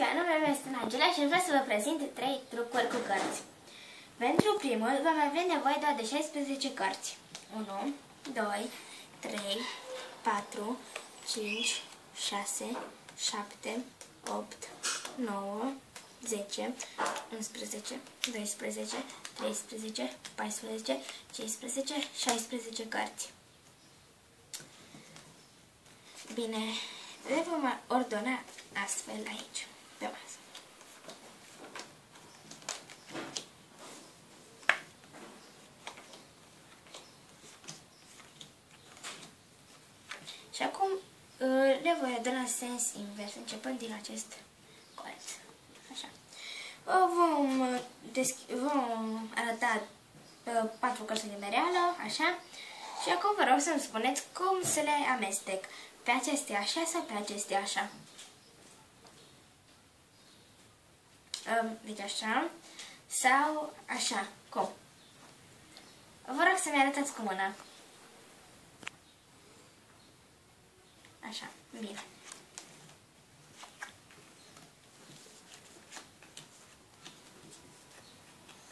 ziua, numele meu este Angela și vreau să vă prezint 3 trucuri cu cărți. Pentru primul vom avea nevoie doar de 16 cărți. 1, 2, 3, 4, 5, 6, 7, 8, 9, 10, 11, 12, 13, 14, 15, 16 cărți. Bine, le vom ordona astfel aici, pe masă. Și acum le voi ordona în sens invers, începând din acest colț. Așa. Vom arăta 4 cărți de reală, așa. Și acum vă rog să-mi spuneți cum să le amestec. Pe acestea așa sau pe acestea așa? Deci așa. Sau așa. Cum? Vă rog să-mi arătați cu mâna. Așa. Bine.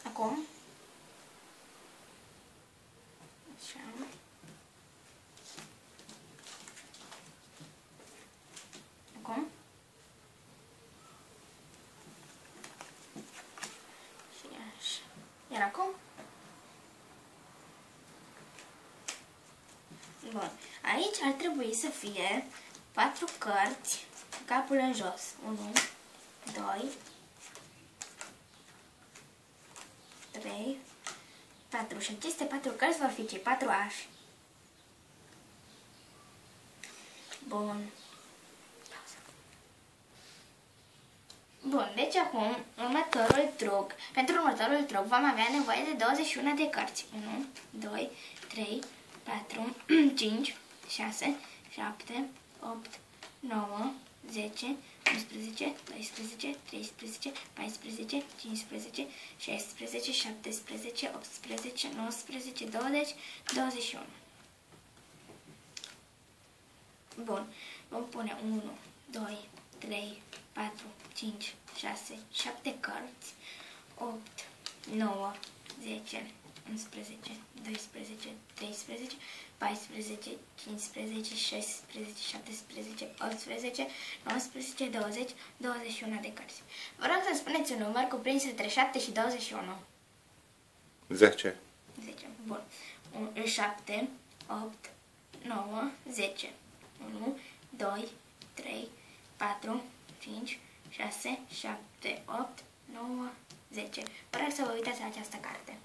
Acum. Așa. Acum. Și așa. Iar acum. Bun. Aici ar trebui să fie 4 cărți, capul în jos. 1, 2, 3, 4. Și aceste 4 cărți vor fi cei 4 ași. Bun. Bun, deci acum, următorul truc. Pentru următorul truc vom avea nevoie de 21 de cărți. 1, 2, 3, 4, 5, 6, 7, 8, 9, 10, 11, 12, 13, 14, 15, 16, 17, 18, 19, 20, 21. Bun. Vom pune 1, 2, 3, 4, 5, 6, 7 cărți, 8, 9, 10, 11, 12, 13, 14, 15, 16, 17, 18, 19, 20, 21 de cărți. Vă rog să spuneți un număr cuprins între 7 și 21. 10. 10. Bun. 7, 8, 9, 10. 1, 2, 3, 4, 5, 6, 7, 8, 9, 10. Vă rog să vă uitați la această carte.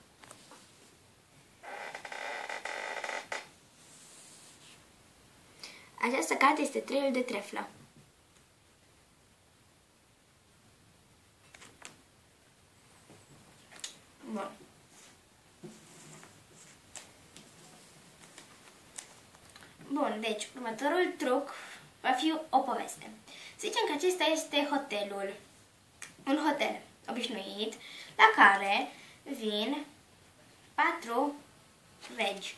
Această carte este treiul de treflă. Bun. Bun, deci următorul truc va fi o poveste. Să zicem că acesta este hotelul. Un hotel obișnuit la care vin 4 regi.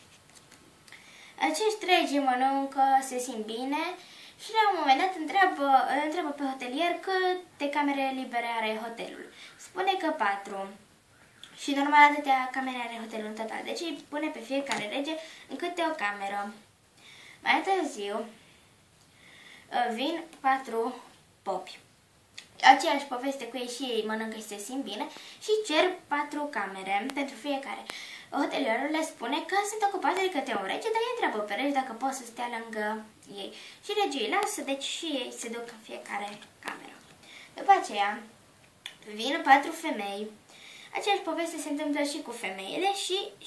Acești regi mănâncă, se simt bine și la un moment dat îl întreabă pe hotelier câte camere libere are hotelul. Spune că 4. Și normal atâtea camere are hotelul în total. Deci îi pune pe fiecare rege în câte o cameră. Mai târziu vin 4 popi. Aceeași poveste cu ei și ei mănâncă și se simt bine și cer 4 camere pentru fiecare. Hotelierul le spune că sunt ocupați de către un rege, dar îi întreabă pe regi dacă pot să stea lângă ei. Și regii îi lasă, deci și ei se duc în fiecare cameră. După aceea vin 4 femei. Aceeași poveste se întâmplă și cu femeile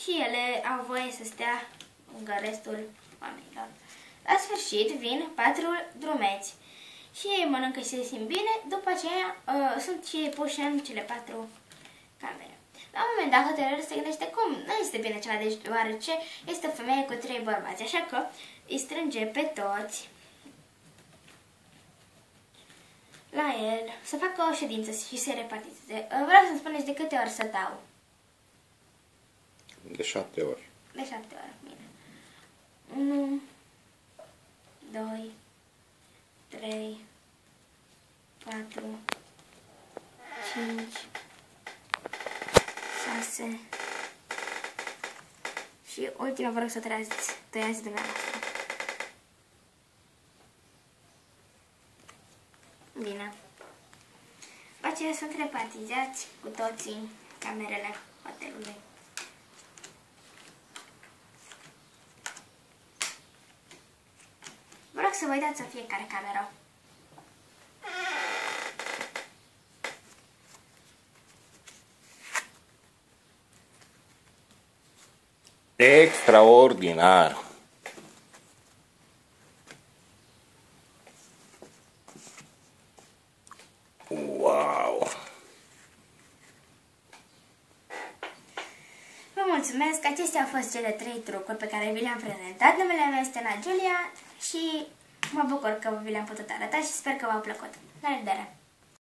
și ele au voie să stea lângă restul oamenilor. La sfârșit vin 4 drumeți. Și ei mănâncă și se simt bine, după aceea sunt și ei puși în cele 4 camere. La un moment dat, hotelierul se gândește cum nu este bine ceva, deci deoarece este o femeie cu 3 bărbați, așa că îi strânge pe toți la el să facă o ședință și să-i repartizeze. Vreau să-mi spuneți de câte ori să dau. De 7 ori. De 7 ori, bine. 1, 2, 3, 4, 5, 6 și ultima vă rog să tăiați dumneavoastră. Bine. După aceea sunt repartizați cu toții camerele hotelului. Vă rog să vă uitați în fiecare cameră. Extraordinar! Wow! Vă mulțumesc! Acestea au fost cele 3 trucuri pe care vi le-am prezentat. Numele meu este Ana Giulia și mă bucur că vi le-am putut arăta și sper că v-au plăcut. La revedere!